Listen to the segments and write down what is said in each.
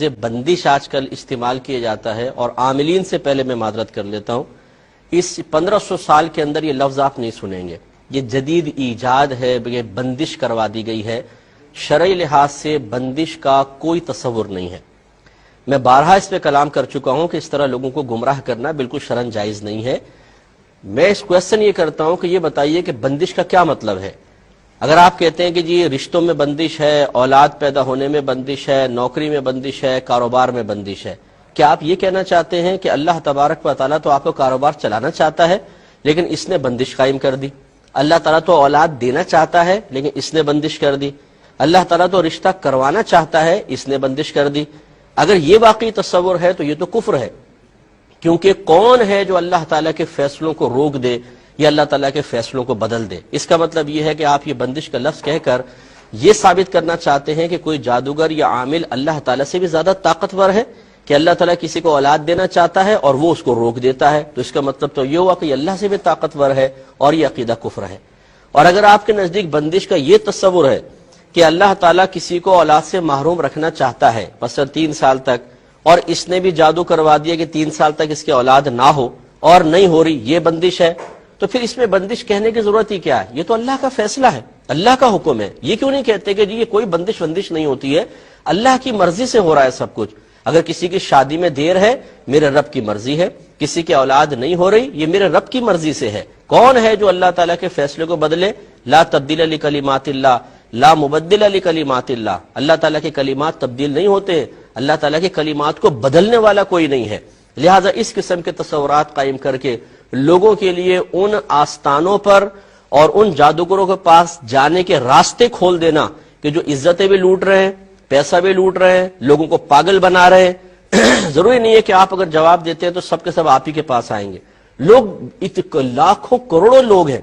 بندش آج کل استعمال کیا جاتا ہے، اور عاملین سے پہلے میں معذرت کر لیتا ہوں، اس 1500 سال کے اندر یہ لفظ آپ نہیں سنیں گے. یہ جدید ایجاد ہے، یہ بندش کروا دی گئی ہے. شرعی لحاظ سے بندش کا کوئی تصور نہیں ہے. میں بارہا اس پہ کلام کر چکا ہوں کہ اس طرح لوگوں کو گمراہ کرنا بالکل شرعاً جائز نہیں ہے. میں اس کویسچن یہ کرتا ہوں کہ یہ بتائیے کہ بندش کا کیا مطلب ہے. اگر آپ کہتے ہیں کہ جی رشتوں میں بندش ہے، اولاد پیدا ہونے میں بندش ہے، نوکری میں بندش ہے، کاروبار میں بندش ہے، کیا آپ یہ کہنا چاہتے ہیں کہ اللہ تبارک و تعالیٰ تو آپ کو کاروبار چلانا چاہتا ہے لیکن اس نے بندش قائم کر دی؟ اللہ تعالیٰ تو اولاد دینا چاہتا ہے لیکن اس نے بندش کر دی. اللہ تعالیٰ تو رشتہ کروانا چاہتا ہے، اس نے بندش کر دی. اگر یہ واقعی تصور ہے تو یہ تو کفر ہے، کیونکہ کون ہے جو اللہ تعالیٰ کے فیصلوں کو روک دے یا اللہ تعالیٰ کے فیصلوں کو بدل دے؟ اس کا مطلب یہ ہے کہ آپ یہ بندش کا لفظ کہہ کر یہ ثابت کرنا چاہتے ہیں کہ کوئی جادوگر یا عامل اللہ تعالیٰ سے بھی زیادہ طاقتور ہے، کہ اللہ تعالیٰ کسی کو اولاد دینا چاہتا ہے اور وہ اس کو روک دیتا ہے. تو اس کا مطلب تو یہ ہوا کہ اللہ سے بھی طاقتور ہے، اور یہ عقیدہ کفر ہے. اور اگر آپ کے نزدیک بندش کا یہ تصور ہے کہ اللہ تعالیٰ کسی کو اولاد سے محروم رکھنا چاہتا ہے مثلا 3 سال تک، اور اس نے بھی جادو کروا دیا کہ 3 سال تک اس کی اولاد نہ ہو اور نہیں ہو رہی، یہ بندش ہے، تو پھر اس میں بندش کہنے کی ضرورت ہی کیا ہے؟ یہ تو اللہ کا فیصلہ ہے، اللہ کا حکم ہے. یہ کیوں نہیں کہتے کہ جی یہ کوئی بندش نہیں ہوتی ہے، اللہ کی مرضی سے ہو رہا ہے سب کچھ. اگر کسی کی شادی میں دیر ہے، میرے رب کی مرضی ہے. کسی کی اولاد نہیں ہو رہی، یہ میرے رب کی مرضی سے ہے. کون ہے جو اللہ تعالیٰ کے فیصلے کو بدلے؟ لا تبدیل لکلمات اللہ، لا مبدل لکلمات اللہ. اللہ تعالیٰ کے کلمات تبدیل نہیں ہوتے، اللہ تعالیٰ کے کلمات کو بدلنے والا کوئی نہیں ہے. لہٰذا اس قسم کے تصورات قائم کر کے لوگوں کے لیے ان آستانوں پر اور ان جادوگروں کے پاس جانے کے راستے کھول دینا کہ جو عزتیں بھی لوٹ رہے ہیں، پیسہ بھی لوٹ رہے ہیں، لوگوں کو پاگل بنا رہے ہیں. ضروری نہیں ہے کہ آپ اگر جواب دیتے ہیں تو سب کے سب آپ ہی کے پاس آئیں گے. لوگ لاکھوں کروڑوں لوگ ہیں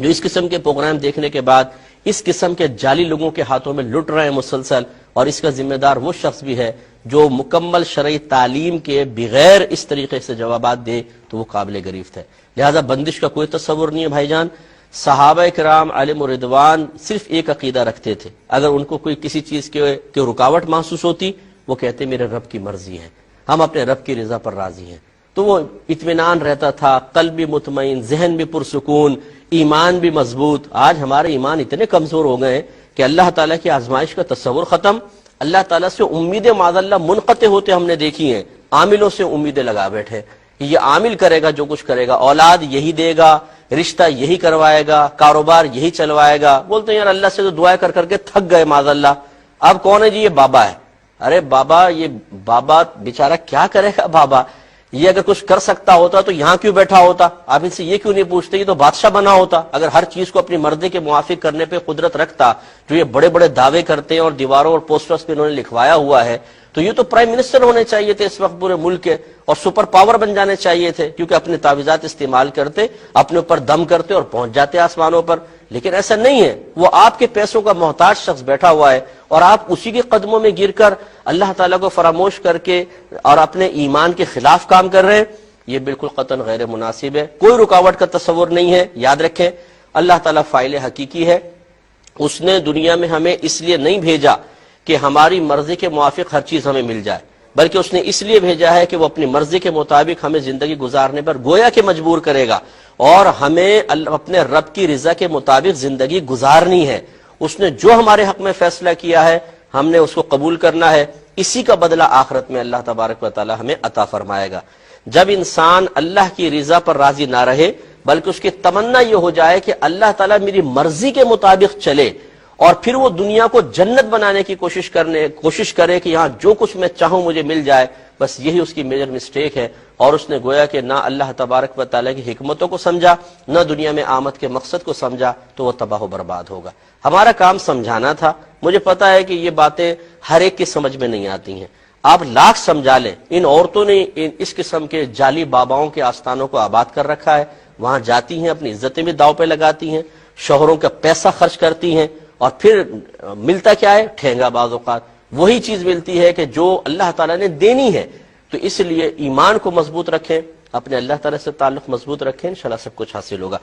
جو اس قسم کے پروگرام دیکھنے کے بعد اس قسم کے جعلی لوگوں کے ہاتھوں میں لٹ رہے ہیں مسلسل، اور اس کا ذمہ دار وہ شخص بھی ہے جو مکمل شرعی تعلیم کے بغیر اس طریقے سے جوابات دے تو وہ قابل گریفت ہے. لہذا بندش کا کوئی تصور نہیں ہے بھائی جان. صحابہ کرام علیہم رضوان صرف ایک عقیدہ رکھتے تھے، اگر ان کو کوئی کسی چیز کے رکاوٹ محسوس ہوتی وہ کہتے میرے رب کی مرضی ہے، ہم اپنے رب کی رضا پر راضی ہیں. تو وہ اطمینان رہتا تھا، قلب بھی مطمئن، ذہن بھی پرسکون، ایمان بھی مضبوط. آج ہمارے ایمان اتنے کمزور ہو گئے ہیں کہ اللہ تعالیٰ کی آزمائش کا تصور ختم. اللہ تعالیٰ سے امیدیں معاذ اللہ منقطع ہوتے ہم نے دیکھی ہیں. عاملوں سے امیدیں لگا بیٹھے کہ یہ عامل کرے گا جو کچھ کرے گا، اولاد یہی دے گا، رشتہ یہی کروائے گا، کاروبار یہی چلوائے گا. بولتے ہیں یار اللہ سے تو دعائیں کر کر کے تھک گئے معاذ اللہ. اب کون ہے جی؟ یہ بابا ہے. ارے بابا، یہ بابا بیچارہ کیا کرے گا؟ بابا یہ اگر کچھ کر سکتا ہوتا تو یہاں کیوں بیٹھا ہوتا؟ آپ ان سے یہ کیوں نہیں پوچھتے؟ یہ تو بادشاہ بنا ہوتا. اگر ہر چیز کو اپنی مرضی کے موافق کرنے پہ قدرت رکھتا، جو یہ بڑے بڑے دعوے کرتے ہیں اور دیواروں اور پوسٹرز پہ انہوں نے لکھوایا ہوا ہے، تو یہ تو پرائم منسٹر ہونے چاہیے تھے اس وقت پورے ملک کے، اور سپر پاور بن جانے چاہیے تھے، کیونکہ اپنے تعویذات استعمال کرتے، اپنے اوپر دم کرتے اور پہنچ جاتے آسمانوں پر. لیکن ایسا نہیں ہے. وہ آپ کے پیسوں کا محتاج شخص بیٹھا ہوا ہے اور آپ اسی کے قدموں میں گر کر اللہ تعالیٰ کو فراموش کر کے اور اپنے ایمان کے خلاف کام کر رہے ہیں. یہ بالکل قطعاً غیر مناسب ہے. کوئی رکاوٹ کا تصور نہیں ہے. یاد رکھیں اللہ تعالیٰ فاعل حقیقی ہے. اس نے دنیا میں ہمیں اس لیے نہیں بھیجا کہ ہماری مرضی کے موافق ہر چیز ہمیں مل جائے، بلکہ اس نے اس لیے بھیجا ہے کہ وہ اپنی مرضی کے مطابق ہمیں زندگی گزارنے پر گویا کہ مجبور کرے گا، اور ہمیں اپنے رب کی رضا کے مطابق زندگی گزارنی ہے. اس نے جو ہمارے حق میں فیصلہ کیا ہے ہم نے اس کو قبول کرنا ہے. اسی کا بدلہ آخرت میں اللہ تبارک و تعالی ہمیں عطا فرمائے گا. جب انسان اللہ کی رضا پر راضی نہ رہے بلکہ اس کی تمنا یہ ہو جائے کہ اللہ تعالیٰ میری مرضی کے مطابق چلے، اور پھر وہ دنیا کو جنت بنانے کی کوشش کرے کہ یہاں جو کچھ میں چاہوں مجھے مل جائے، بس یہی اس کی میجر مسٹیک ہے. اور اس نے گویا کہ نہ اللہ تبارک و تعالیٰ کی حکمتوں کو سمجھا، نہ دنیا میں آمد کے مقصد کو سمجھا، تو وہ تباہ و برباد ہوگا. ہمارا کام سمجھانا تھا. مجھے پتا ہے کہ یہ باتیں ہر ایک کی سمجھ میں نہیں آتی ہیں. آپ لاکھ سمجھا لیں، ان عورتوں نے اس قسم کے جعلی باباؤں کے آستانوں کو آباد کر رکھا ہے. وہاں جاتی ہیں، اپنی عزتیں بھی داؤ پہ لگاتی ہیں، شوہروں کا پیسہ خرچ کرتی ہیں، اور پھر ملتا کیا ہے؟ ٹھینگا. بعض اوقات وہی چیز ملتی ہے کہ جو اللہ تعالیٰ نے دینی ہے. تو اس لیے ایمان کو مضبوط رکھیں، اپنے اللہ تعالیٰ سے تعلق مضبوط رکھیں، انشاءاللہ سب کچھ حاصل ہوگا.